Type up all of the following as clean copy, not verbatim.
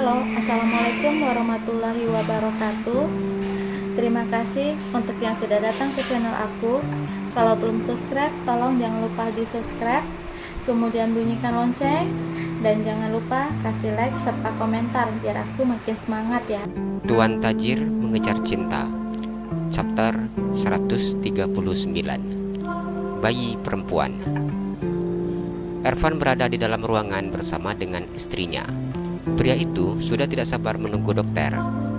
Halo, Assalamualaikum warahmatullahi wabarakatuh. Terima kasih untuk yang sudah datang ke channel aku. Kalau belum subscribe, tolong jangan lupa di subscribe, kemudian bunyikan lonceng, dan jangan lupa kasih like serta komentar biar aku makin semangat ya. Tuan Tajir Mengejar Cinta, Chapter 139. Bayi Perempuan. Ervan berada di dalam ruangan bersama dengan istrinya. Pria itu sudah tidak sabar menunggu dokter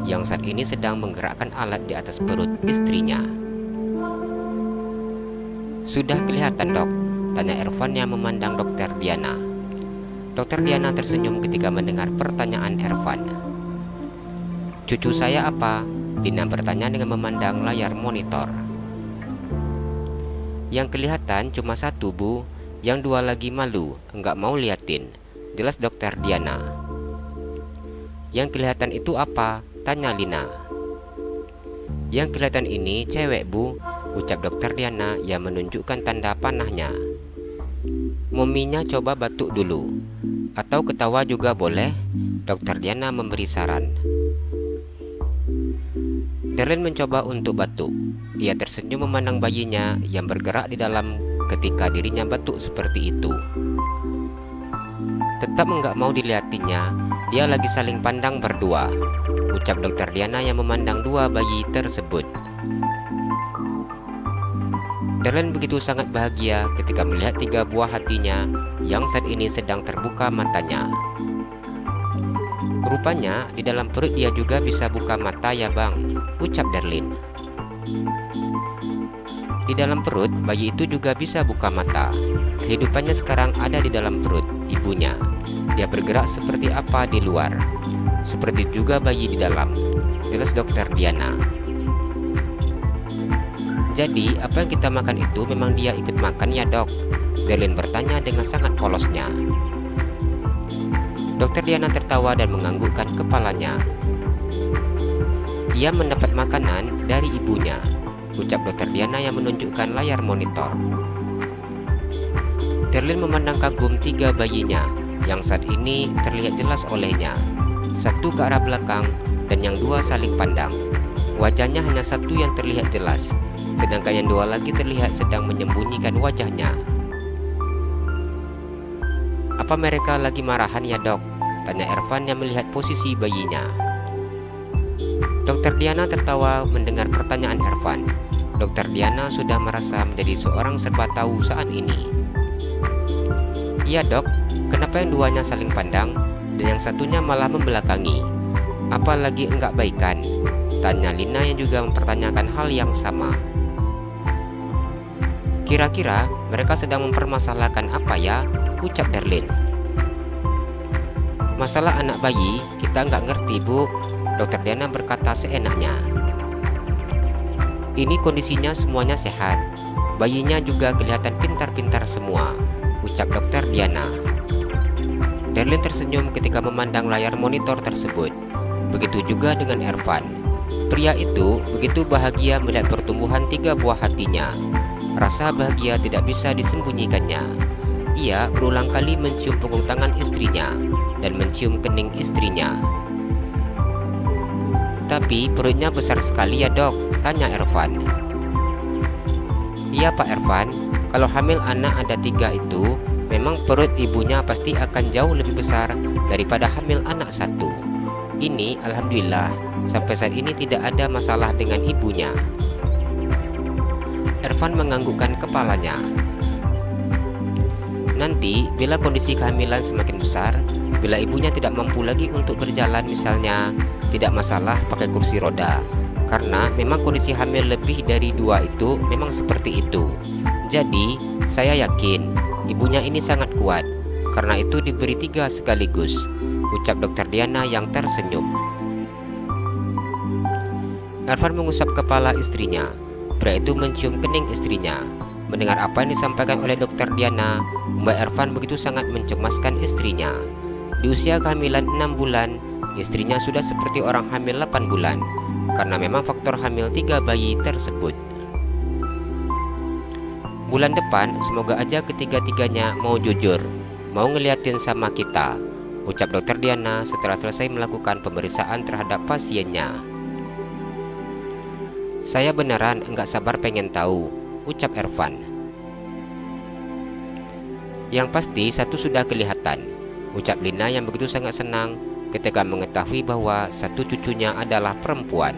yang saat ini sedang menggerakkan alat di atas perut istrinya. "Sudah kelihatan, Dok?" tanya Ervan yang memandang Dokter Diana. Dokter Diana tersenyum ketika mendengar pertanyaan Ervan. "Cucu saya apa?" Dina bertanya dengan memandang layar monitor. "Yang kelihatan cuma satu, Bu. Yang dua lagi malu, enggak mau liatin," jelas Dokter Diana. "Yang kelihatan itu apa?" tanya Lina. "Yang kelihatan ini cewek, Bu," ucap Dokter Diana yang menunjukkan tanda panahnya. "Mominya coba batuk dulu. Atau ketawa juga boleh," Dokter Diana memberi saran. Darlene mencoba untuk batuk. Ia tersenyum memandang bayinya yang bergerak di dalam ketika dirinya batuk seperti itu. "Tetap enggak mau dilihatinnya, dia lagi saling pandang berdua," ucap Dokter Diana yang memandang dua bayi tersebut. Darlene begitu sangat bahagia ketika melihat tiga buah hatinya yang saat ini sedang terbuka matanya. "Rupanya di dalam perut dia juga bisa buka mata ya, Bang," ucap Darlene. "Di dalam perut bayi itu juga bisa buka mata. Kehidupannya sekarang ada di dalam perut ibunya. Dia bergerak seperti apa di luar, seperti juga bayi di dalam," jelas Dokter Diana. "Jadi apa yang kita makan itu memang dia ikut makan ya, Dok?" Darlene bertanya dengan sangat polosnya. Dokter Diana tertawa dan menganggukkan kepalanya. "Ia mendapat makanan dari ibunya," ucap Dokter Diana yang menunjukkan layar monitor. Darlene memandang kagum tiga bayinya yang saat ini terlihat jelas olehnya. Satu ke arah belakang dan yang dua saling pandang. Wajahnya hanya satu yang terlihat jelas, sedangkan yang dua lagi terlihat sedang menyembunyikan wajahnya. "Apa mereka lagi marahan ya, Dok?" tanya Ervan yang melihat posisi bayinya. Dokter Diana tertawa mendengar pertanyaan Ervan. Dokter Diana sudah merasa menjadi seorang serba tahu saat ini. "Iya, Dok, kenapa yang duanya saling pandang dan yang satunya malah membelakangi? Apalagi enggak baikan?" tanya Lina yang juga mempertanyakan hal yang sama. "Kira-kira mereka sedang mempermasalahkan apa ya?" ucap Darlene. "Masalah anak bayi kita nggak ngerti, Bu," Dokter Diana berkata seenaknya. "Ini kondisinya semuanya sehat. Bayinya juga kelihatan pintar-pintar semua," ucap Dokter Diana. Darlene tersenyum ketika memandang layar monitor tersebut. Begitu juga dengan Ervan. Pria itu begitu bahagia melihat pertumbuhan tiga buah hatinya. Rasa bahagia tidak bisa disembunyikannya. Ia berulang kali mencium punggung tangan istrinya dan mencium kening istrinya. "Tapi perutnya besar sekali ya, Dok?" tanya Ervan. "Iya, Pak Ervan, kalau hamil anak ada 3 itu, memang perut ibunya pasti akan jauh lebih besar daripada hamil anak satu. Ini alhamdulillah sampai saat ini tidak ada masalah dengan ibunya." Ervan menganggukkan kepalanya. "Nanti bila kondisi kehamilan semakin besar, bila ibunya tidak mampu lagi untuk berjalan misalnya, tidak masalah pakai kursi roda. Karena memang kondisi hamil lebih dari 2 itu memang seperti itu. Jadi saya yakin ibunya ini sangat kuat. Karena itu diberi 3 sekaligus," ucap Dokter Diana yang tersenyum. Ervan mengusap kepala istrinya. Pria itu mencium kening istrinya. Mendengar apa yang disampaikan oleh Dokter Diana, Mbak Ervan begitu sangat mencemaskan istrinya. Di usia kehamilan 6 bulan, istrinya sudah seperti orang hamil 8 bulan, karena memang faktor hamil 3 bayi tersebut. "Bulan depan semoga aja ketiga-tiganya mau jujur, mau ngeliatin sama kita," ucap Dokter Diana setelah selesai melakukan pemeriksaan terhadap pasiennya. Saya beneran enggak sabar pengen tahu, ucap Ervan. Yang pasti satu sudah kelihatan, ucap Lina yang begitu sangat senang ketika mengetahui bahwa satu cucunya adalah perempuan.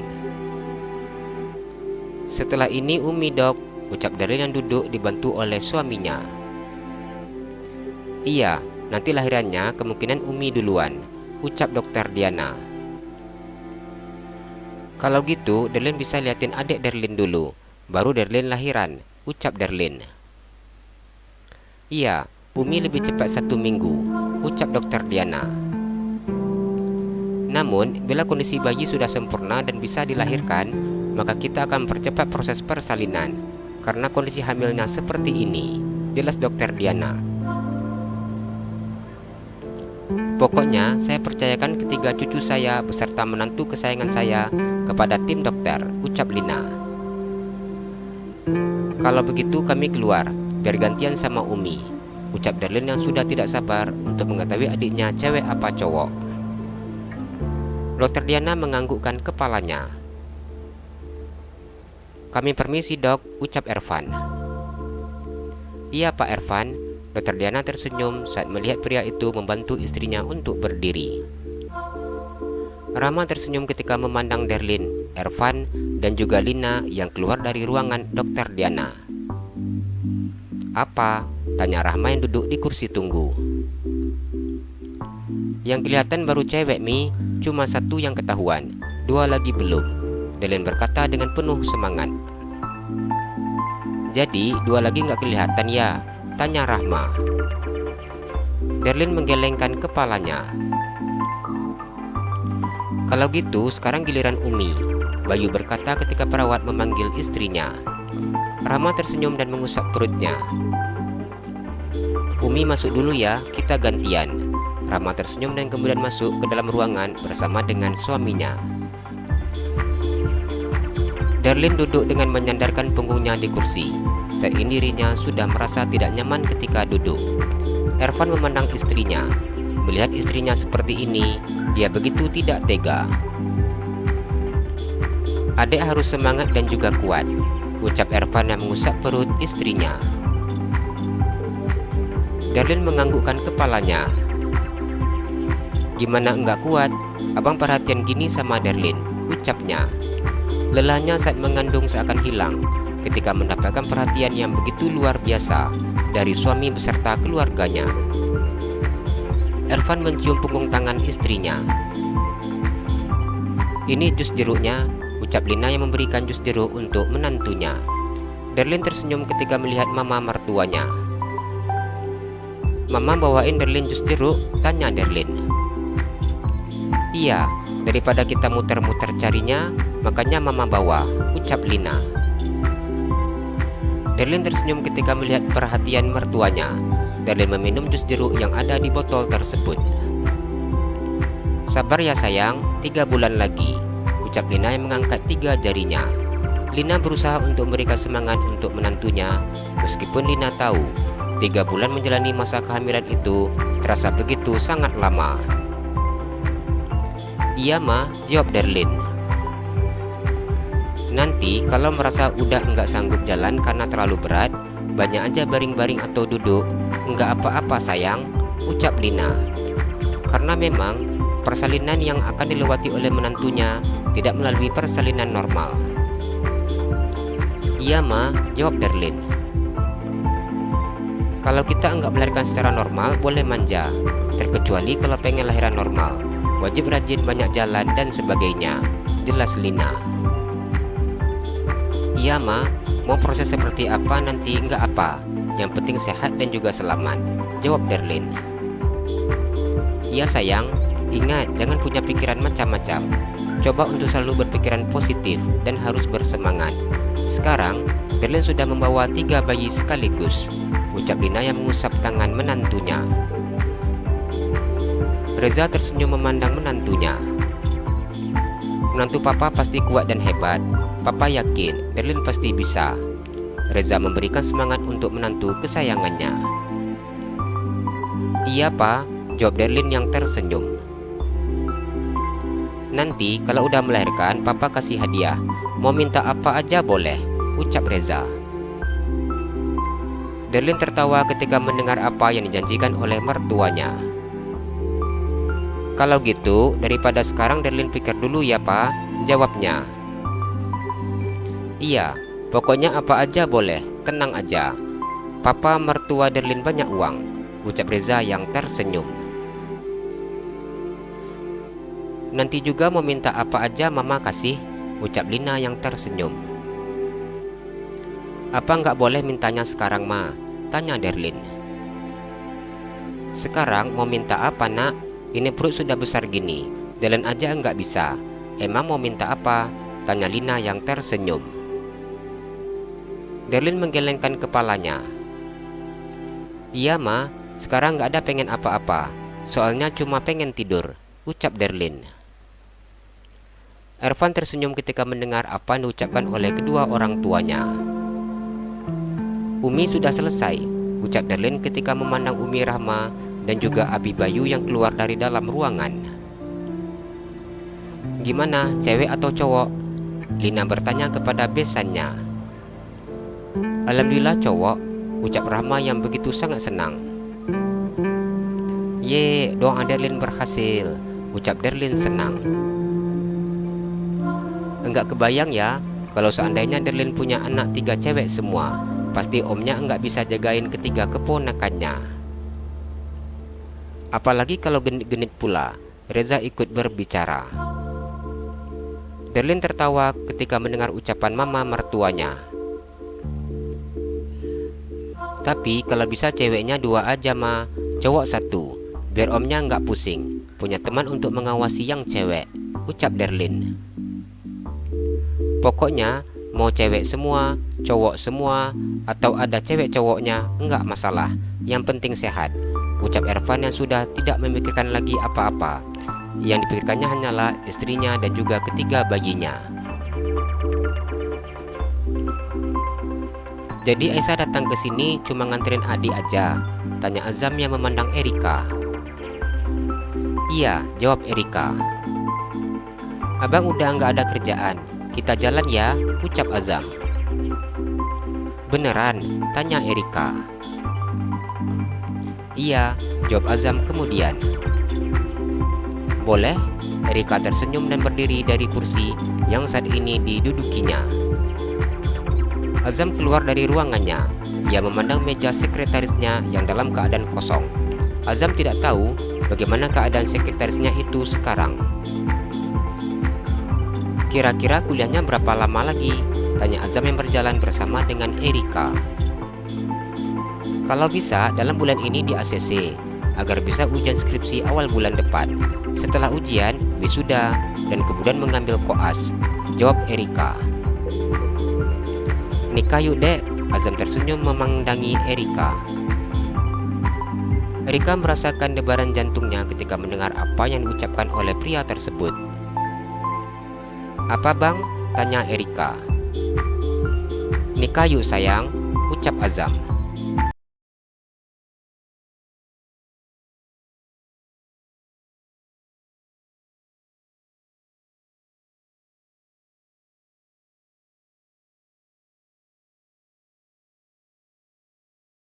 Setelah ini Umi dok, ucap Darlin yang duduk dibantu oleh suaminya. Iya, nanti lahirannya kemungkinan Umi duluan, ucap Dokter Diana. Kalau gitu Darlin bisa liatin adik Darlin dulu, baru Darlin lahiran, ucap Darlin. Iya, Umi lebih cepat 1 minggu, ucap Dokter Diana. Namun, bila kondisi bayi sudah sempurna dan bisa dilahirkan, maka kita akan percepat proses persalinan, karena kondisi hamilnya seperti ini, jelas Dokter Diana. Pokoknya, saya percayakan ketiga cucu saya beserta menantu kesayangan saya kepada tim dokter, ucap Lina. Kalau begitu kami keluar, biar gantian sama Umi, ucap Darlin yang sudah tidak sabar untuk mengetahui adiknya cewek apa cowok. Dokter Diana menganggukkan kepalanya. Kami permisi dok, ucap Ervan. Iya Pak Ervan, Dokter Diana tersenyum saat melihat pria itu membantu istrinya untuk berdiri. Rama tersenyum ketika memandang Darlin, Ervan, dan juga Lina yang keluar dari ruangan Dokter Diana. Apa? Tanya Rahma yang duduk di kursi tunggu. Yang kelihatan baru cewek Mi, cuma 1 yang ketahuan, 2 lagi belum, Darlin berkata dengan penuh semangat. Jadi 2 lagi nggak kelihatan ya? Tanya Rahma. Darlin menggelengkan kepalanya. Kalau gitu sekarang giliran Umi, Bayu berkata ketika perawat memanggil istrinya. Rahma tersenyum dan mengusap perutnya. Umi masuk dulu ya, kita gantian. Rahma tersenyum dan kemudian masuk ke dalam ruangan bersama dengan suaminya. Darlin duduk dengan menyandarkan punggungnya di kursi. Saat ini dirinya sudah merasa tidak nyaman ketika duduk. Ervan memandang istrinya. Melihat istrinya seperti ini, dia begitu tidak tega. Adik harus semangat dan juga kuat, ucap Ervan yang mengusap perut istrinya. Darlin menganggukkan kepalanya. Gimana enggak kuat? Abang perhatian gini sama Darlin, ucapnya. Lelahnya saat mengandung seakan hilang ketika mendapatkan perhatian yang begitu luar biasa dari suami beserta keluarganya. Ervan mencium punggung tangan istrinya. Ini jus jeruknya, ucap Lina yang memberikan jus jeruk untuk menantunya. Darlin tersenyum ketika melihat mama mertuanya. Mama bawain Darlin jus jeruk, tanya Darlin. Iya, daripada kita muter-muter carinya, makanya mama bawa, ucap Lina. Darlin tersenyum ketika melihat perhatian mertuanya. Darlin meminum jus jeruk yang ada di botol tersebut. Sabar ya sayang, 3 bulan lagi, ucap Lina yang mengangkat 3 jarinya. Lina berusaha untuk memberikan semangat untuk menantunya, meskipun Lina tahu 3 bulan menjalani masa kehamilan itu terasa begitu sangat lama. Iya ma, jawab Darlin. Nanti kalau merasa udah enggak sanggup jalan karena terlalu berat, banyak aja baring-baring atau duduk. Enggak apa-apa sayang, ucap Lina. Karena memang persalinan yang akan dilewati oleh menantunya tidak melalui persalinan normal. Iya ma, jawab Darlin. Kalau kita enggak melahirkan secara normal boleh manja, terkecuali kalau pengen lahiran normal, wajib rajin banyak jalan dan sebagainya, jelas Lina. Iya ma, mau proses seperti apa nanti enggak apa, yang penting sehat dan juga selamat, jawab Darlin. Iya sayang, ingat jangan punya pikiran macam-macam. Coba untuk selalu berpikiran positif dan harus bersemangat. Sekarang, Darlin sudah membawa 3 bayi sekaligus, ucap Lina yang mengusap tangan menantunya. Reza tersenyum memandang menantunya. Menantu papa pasti kuat dan hebat. Papa yakin Darlin pasti bisa. Reza memberikan semangat untuk menantu kesayangannya. Iya pak, jawab Darlin yang tersenyum. Nanti kalau udah melahirkan, papa kasih hadiah. Mau minta apa aja boleh, ucap Reza. Darlin tertawa ketika mendengar apa yang dijanjikan oleh mertuanya. Kalau gitu, daripada sekarang Darlin pikir dulu ya pak, jawabnya. Iya, pokoknya apa aja boleh, tenang aja. Papa mertua Darlin banyak uang, ucap Reza yang tersenyum. Nanti juga mau minta apa aja mama kasih, ucap Lina yang tersenyum. Apa nggak boleh mintanya sekarang ma? Tanya Darlin. Sekarang mau minta apa nak? Ini perut sudah besar gini, jalan aja nggak bisa. Emang mau minta apa? Tanya Lina yang tersenyum. Darlin menggelengkan kepalanya. Iya ma, sekarang nggak ada pengen apa-apa. Soalnya cuma pengen tidur, ucap Darlin. Ervan tersenyum ketika mendengar apa yang diucapkan oleh kedua orang tuanya. Umi sudah selesai, ucap Darlin ketika memandang Umi Rahma dan juga Abi Bayu yang keluar dari dalam ruangan. Gimana, cewek atau cowok? Lina bertanya kepada besannya. Alhamdulillah cowok, ucap Rahma yang begitu sangat senang. Ye, doa Darlin berhasil, ucap Darlin senang. Enggak kebayang ya, kalau seandainya Darlin punya anak 3 cewek semua, pasti omnya enggak bisa jagain ketiga keponakannya. Apalagi kalau genit-genit pula, Reza ikut berbicara. Darlin tertawa ketika mendengar ucapan mama mertuanya. Tapi kalau bisa ceweknya 2 aja ma, cowok 1, biar omnya enggak pusing, punya teman untuk mengawasi yang cewek, ucap Darlin. Pokoknya mau cewek semua, cowok semua, atau ada cewek cowoknya, enggak masalah. Yang penting sehat, ucap Ervan yang sudah tidak memikirkan lagi apa-apa. Yang dipikirkannya hanyalah istrinya dan juga ketiga bayinya. Jadi Aisyah datang ke sini cuma nganterin adik aja, tanya Azam yang memandang Erika. Iya, jawab Erika. Abang udah nggak ada kerjaan, kita jalan ya, ucap Azam. Beneran? Tanya Erika. Iya, jawab Azam kemudian. Boleh? Erika tersenyum dan berdiri dari kursi yang saat ini didudukinya. Azam keluar dari ruangannya. Ia memandang meja sekretarisnya yang dalam keadaan kosong. Azam tidak tahu bagaimana keadaan sekretarisnya itu sekarang. Kira-kira kuliahnya berapa lama lagi? Tanya Azam yang berjalan bersama dengan Erika. Kalau bisa dalam bulan ini di ACC, agar bisa ujian skripsi awal bulan depan. Setelah ujian, wisuda, dan kemudian mengambil koas, jawab Erika. Nikah yuk dek, Azam tersenyum memandangi Erika. Erika merasakan debaran jantungnya ketika mendengar apa yang diucapkan oleh pria tersebut. Apa bang? Tanya Erika. Nikah yuk sayang, ucap Azam.